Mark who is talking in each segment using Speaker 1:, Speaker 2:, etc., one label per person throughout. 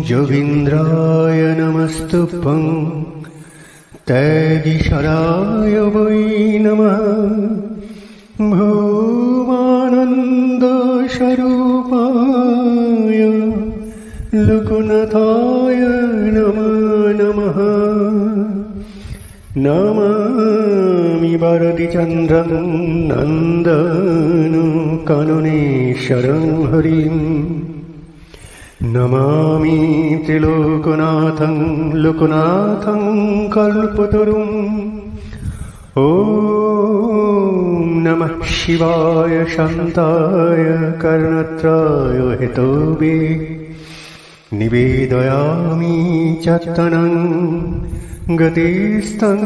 Speaker 1: যোগীন্দ্রায় নমস্তুভ্যং ত্যাগীশরায় বৈ নমঃ ভূমানন্দস্বরূপায় লোকনাথায় নমো নমঃ নমামি ভারতীচন্দ্রং নন্দনকাননেশ্বরং হরিম নমামি ত্রিলোকনাথং লোকনাথং কল্পতরুম ওম নমঃ শিবায় শান্তায় কর্ণত্রায় হেতবে নিবেদয়ামি চত্তনং গতিস্তং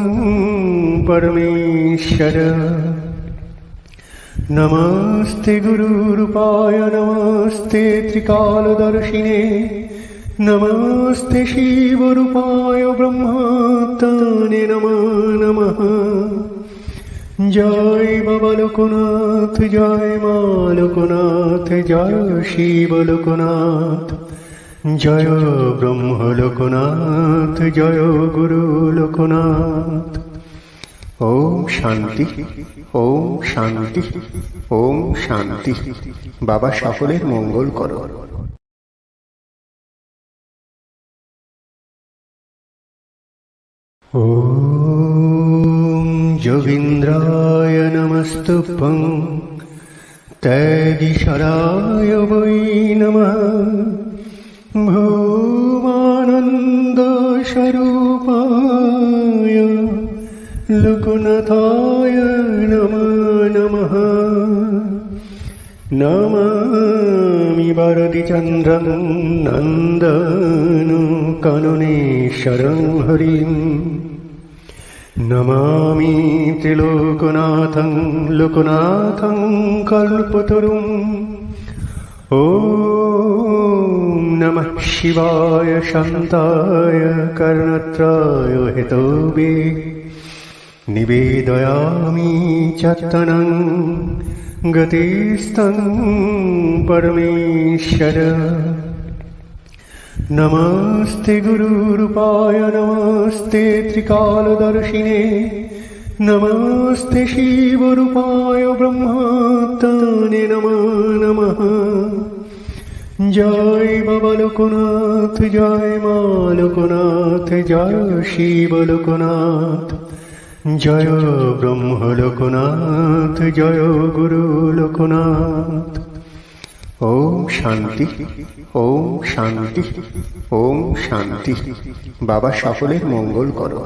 Speaker 1: পরমেশ্বর নমস্তে গুরুরূপায় নমস্তে ত্রিকালদর্শিনে নমস্তে শিবরূপায় ব্রহ্মাত্মনে নমো নমঃ জয় বাবা লোকনাথ জয় মা লোকনাথ জয় শিব লোকনাথ জয় ব্রহ্ম লোকনাথ জয় গুরু লোকনাথ। ওম শান্তি, ওম শান্তি, ওম শান্তি। বাবা সকলের মঙ্গল করো। ওম যোগীন্দ্রায় নমস্তুভ্যং ত্যাগীশরায় বৈ নমঃ ভূমানন্দস্বরূপায় লোকনাথায় নমো নমঃ নমামি ভারতীচন্দ্রং নন্দনকাননেশ্বরং হরিম নমামি ত্রিলোকনাথং লোকনাথং কল্পতরুম ওম নমঃ শিবায় শান্তায় কর্ণত্রায় হেতবে নিবেদয়ামি চত্তনং গতিস্তং পরমেশ্বর নমস্তে গুরুরূপায় নমস্তে ত্রিকালদর্শিনে নমস্তে শিবরূপায় ব্রহ্মাত্মনে নমো নমঃ জয় বাবা লোকনাথ জয় মা লোকনাথ জয় শিব লোকনাথ জয় ব্রহ্ম লোকনাথ জয় গুরু লোকনাথ। ওম শান্তি, ওম শান্তি, ওম শান্তি। বাবা সকলের মঙ্গল করো।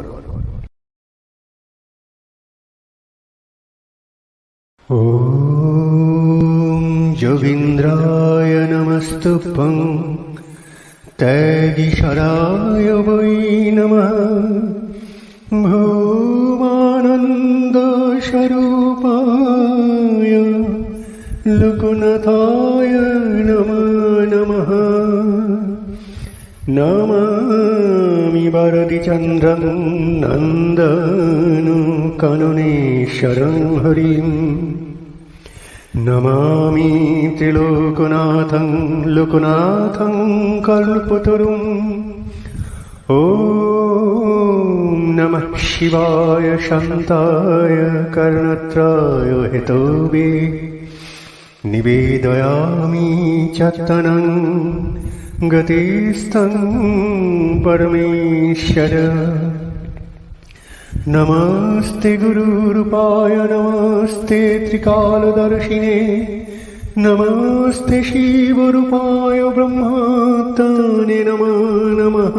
Speaker 1: ওম যোগীন্দ্রায় নমস্তুভ্যং ত্যাগীশরায় বৈ নমঃ ভূমানন্দস্বরূপায় লোকনাথায় নমো নমঃ নমামি ভারতীচন্দ্রং নন্দনকাননেশ্বরং হরিম নমামি ত্রিলোকনাথং লোকনাথং কল্পতরুম ওম নমঃ শিবায় শান্তায় কর্ণত্রায় হেতবে নিবেদয়ামি চত্তনং গতিস্তং পরমেশ্বর নমস্তে গুরুরূপায় নমস্তে ত্রিকালদর্শিনে নমস্তে শিবরূপায় ব্রহ্মাত্মনে নমো নমঃ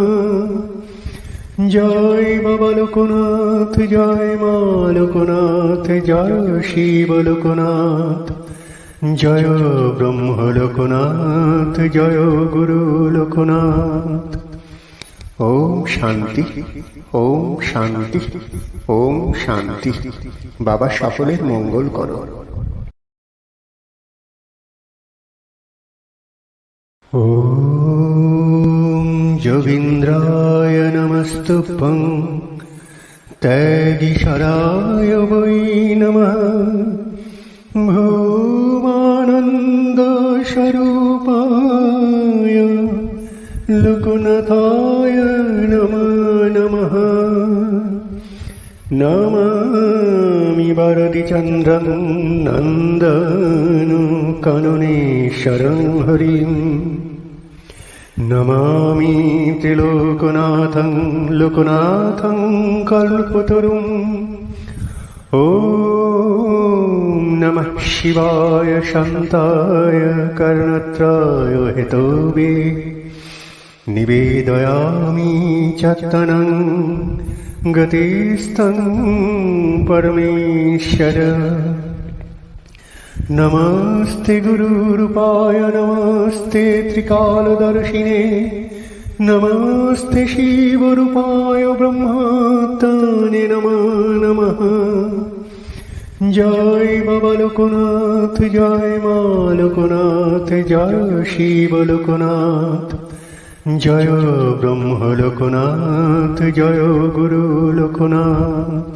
Speaker 1: জয় বাবা লোকনাথ জয় মা লোকনাথ জয় শিব লোকনাথ জয় ব্রহ্ম লোকনাথ জয় গুরু লোকনাথ। ওম শান্তি, ওম শান্তি, ওম শান্তি। বাবা সকলের মঙ্গল করো। ওম যোগীন্দ্রায় নমস্তুভ্যং ত্যাগীশরায় বৈ নমঃ ভূমানন্দস্বরূপায় লোকনাথায় নমো নমঃ। নমামি ভারতীচন্দ্রং নন্দনকাননেশ্বরং হরিম। নমামি ত্রিলোকনাথং লোকনাথং কল্পতরুম। ॐ नमः शिवाय शान्ताय कर्णत्राय हेतवे निवेदयामि चत्तनं गतिस्तं परमेश्वर। नमस्ते गुरुरूपाय नमस्ते त्रिकालदर्शिने नमस्ते शिवरूपाय ब्रह्मात्मने नमो नमः। जय बाबा लोकनाथ जय माँ लोकनाथ जय शिव लोकनाथ जय ब्रह्म लोकनाथ जय गुरु लोकनाथ।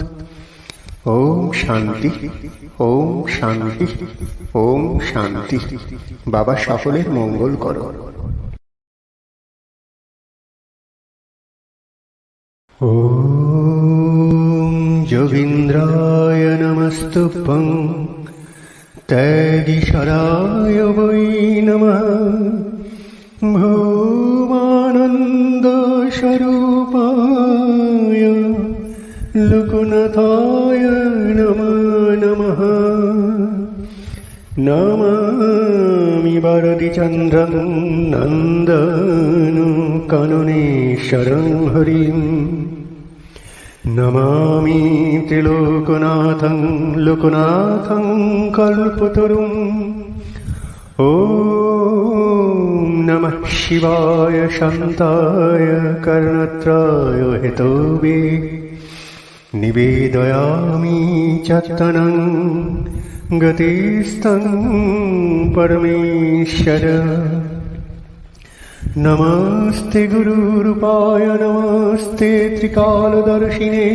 Speaker 1: ओम शांति ओम शांति ओम शांति। बाबा सकलेर मंगल करो। ॐ जोगीन्द्राय नमस्तुभ्यं तैगीशराय वै नमः। भूमानन्दस्वरूपाय लोकनाथाय नमो नमः। नमामि भारतीचन्द्रं नन्दनकाननेश्वरं हरिम्। नमामि त्रिलोकनाथं लोकनाथं कल्पतरुम्। ॐ नमः शिवाय शान्ताय कर्णत्राय हेतवे निवेदयामि चत्तनं गतिस्तं परमेश्वर। नमस्ते गुरुरूपाय नमस्ते त्रिकालदर्शिने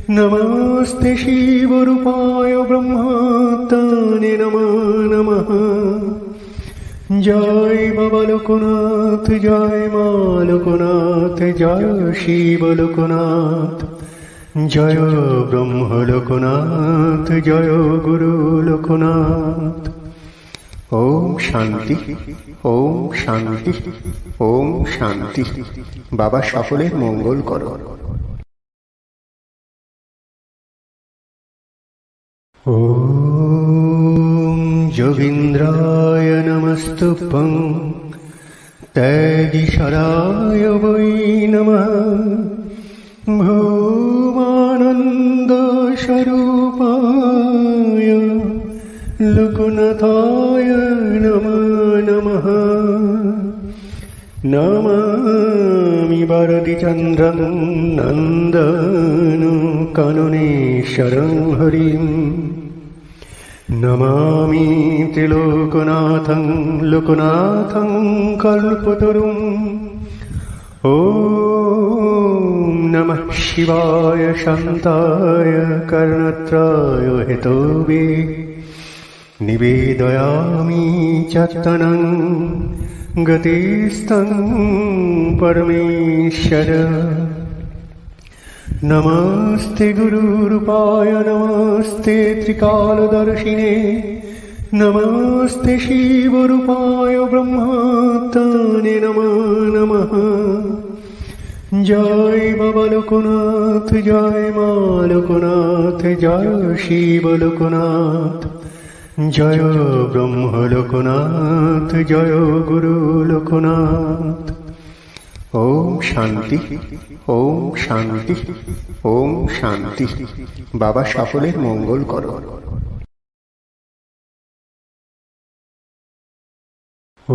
Speaker 1: नमस्ते शिवरूपाय ब्रह्मात्मने नमो नमः। जय बाबा लोकनाथ जय माँ लोकनाथ जय शिव लोकनाथ जय ब्रह्म लोकनाथ जय गुरु लोकनाथ। ओम शांति ओम शांति ओम शांति। बाबा सकलेर मंगल करो। ॐ जोगीन्द्राय नमस्तुभ्यं तैगीशराय वै नमः। भूमानन्दस्वरूपाय लोकनाथाय नमो नमः। नमामि भारतीचन्द्रं नन्दनकाननेश्वरं हरिम्। नमामि त्रिलोकनाथं लोकनाथं कल्पतरुम्। ॐ नमः शिवाय शान्ताय कर्णत्राय हेतवे निवेदयामि चत्तनं गतिस्तं परमेश्वर। नमस्ते गुरुरूपाय नमस्ते त्रिकालदर्शिने नमस्ते शिवरूपाय ब्रह्मात्मने नमो नमः। जय बाबा लोकनाथ जय माँ लोकनाथ जय शिव लोकनाथ जय ब्रह्म लोकनाथ जय गुरु लोकनाथ। ओम शांति ओम शांति ओम शांति। बाबा सकलेर मंगल करो। ॐ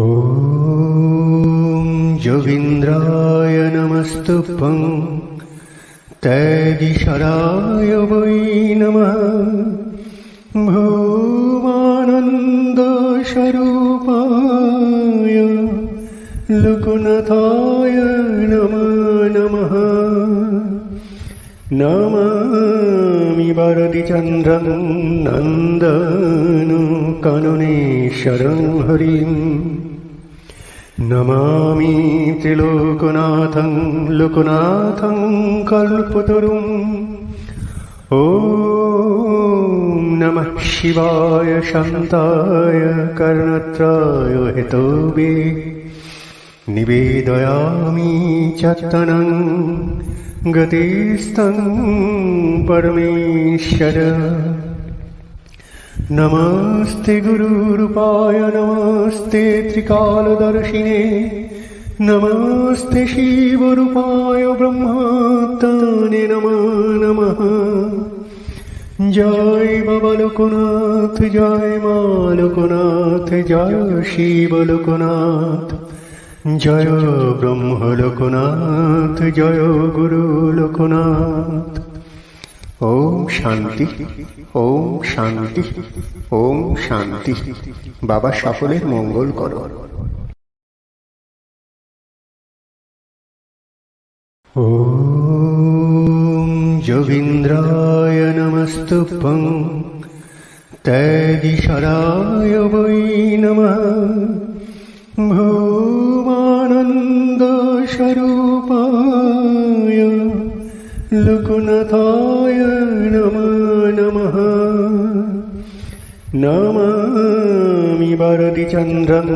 Speaker 1: जोगीन्द्राय नमस्तुभ्यं तैगीशराय वै नमः। भूमानन्दस्वरूपाय लोकनाथाय नमो नमः। नमामि भारतीचन्द्रं नन्दनकाननेश्वरं हरिम्। নমামি ত্রিলোকনাথং লোকনাথং কল্পতরুম। ওম নমঃ শিবায় শান্তায় কর্ণত্রায় হেতবে নিবেদয়ামি চত্তনং গতিস্তং পরমেশ্বর। নমস্তে গুরুরূপায় নমস্তে ত্রিকালদর্শিনে নমস্তে শিবরূপায় ব্রহ্মাত্মনে নমো নমঃ। জয় বাবা লোকনাথ, জয় মা লোকনাথ, জয় শিব লোকনাথ, জয় ব্রহ্ম লোকনাথ, জয় গুরু লোকনাথ। ওম শান্তি, ওম শান্তি, ওম শান্তি। বাবা সকলের মঙ্গল করো। ওম যোগীন্দ্রায় নমস্তুভ্যং তৈগীশরায় বৈ নমঃ। ভূমানন্দ স্বরূপায় লোকনাথায় নমো নমঃ। নমামি ভারতীচন্দ্রং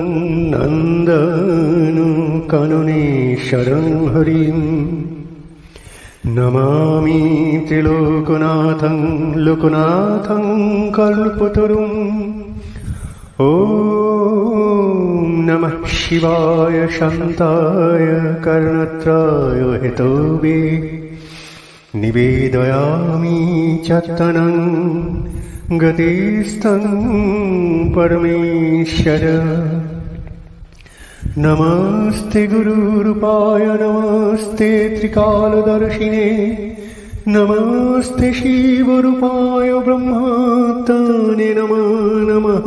Speaker 1: নন্দনকাননেশ্বরং হরিম। নমামি ত্রিলোকনাথং লোকনাথং কল্পতরুম। ওম নমঃ শিবায় শান্তায় কর্ণত্রায় হেতবে নিবেদয়ামি চত্তনং গতিস্তং পরমেশ্বর। নমস্তে গুরুরূপায় নমস্তে ত্রিকালদর্শিনে নমস্তে শিবরূপায় ব্রহ্মাত্মনে নমো নমঃ।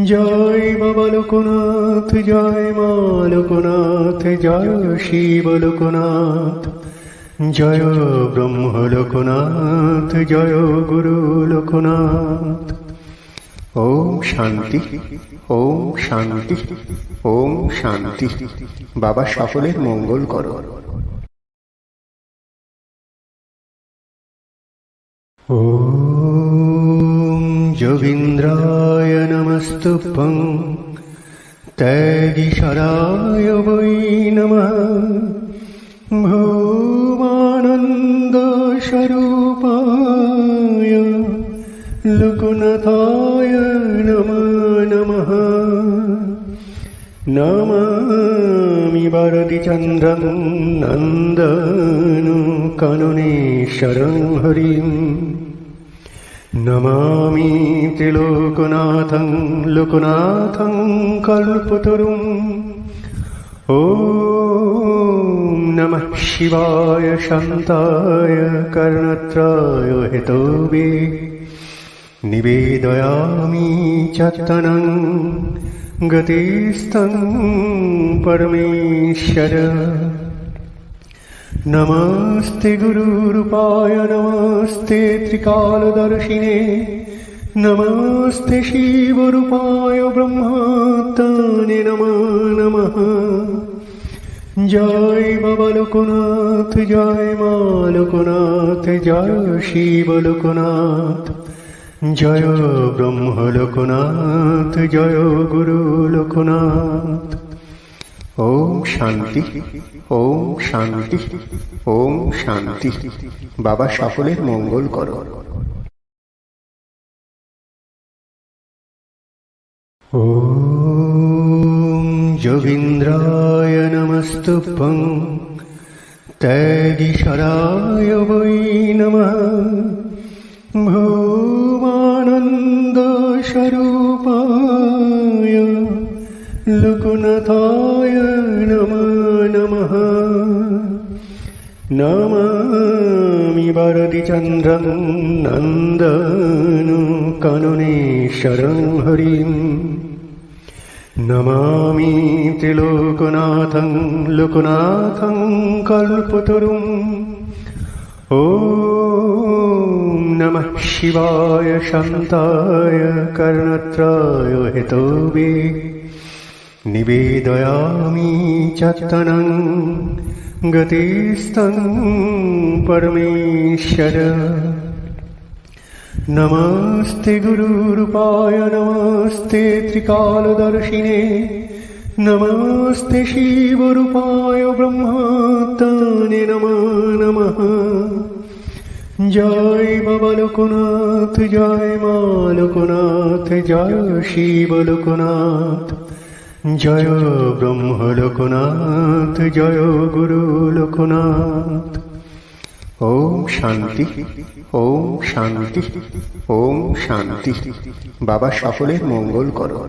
Speaker 1: জয় বাবা লোকনাথ, জয় মা লোকনাথ, জয় শিব লোকনাথ, জয় ব্রহ্ম লোকনাথ, জয় গুরু লোকনাথ। ওম শান্তি, ওম শান্তি, ওম শান্তি। বাবা সকলের মঙ্গল করো। ওম যোগীন্দ্রায় নমস্তুভ্যং তৈগীশরায় বৈ নমঃ। ভূমানন্দ স্বরূপায় লোকনাথায় নমো নমঃ। নমামি ভারতীচন্দ্রং নন্দনকাননেশ্বরং হরিম। নমামি ত্রিলোকনাথং লোকনাথং কল্পতরুম। ওম নমঃ শিবায় শান্তায় কর্ণত্রায় হেতবে নিবেদয়ামি চত্তনং গতিস্তং পরমেশ্বর। নমস্তে গুরুরূপায় নমস্তে ত্রিকালদর্শিনে নমস্তে শিবরূপায় ব্রহ্মাত্মনে নমো নমঃ। জয় বাবা লোকনাথ, জয় মা লোকনাথ, জয় শিব লোকনাথ, জয় ব্রহ্ম লোকনাথ, জয় গুরু লোকনাথ। ওম শান্তি, ওম শান্তি, ওম শান্তি। বাবা সকলের মঙ্গল করো। ওম যোগীন্দ্রায় নমস্তুভ্যং তৈগীশরায় বৈ নমঃ। ভূমানন্দ স্বরূপায় লোকনাথায় নমো নমঃ। নমামি ভারতীচন্দ্রং নন্দনকাননেশ্বরং হরিম। নমামি ত্রিলোকনাথং লোকনাথং কল্পতরুম। ওম নমঃ শিবায় শান্তায় কর্ণত্রায় হেতবে নিবেদয়ামি চাত্তনং গতিস্তং পরমেশ্বর। নমস্তে গুরুরূপায় নমস্তে ত্রিকালদর্শিনে নমস্তে শিবরূপায় ব্রহ্মাত্মনে নমো নমঃ। জয় বাবা লোকনাথ, জয় মা লোকনাথ, জয় শিব লোকনাথ, জয় ব্রহ্ম লোকনাথ, জয় গুরু লোকনাথ। ওম শান্তি, ওম শান্তি, ওম শান্তি। বাবা সকলের মঙ্গল করো।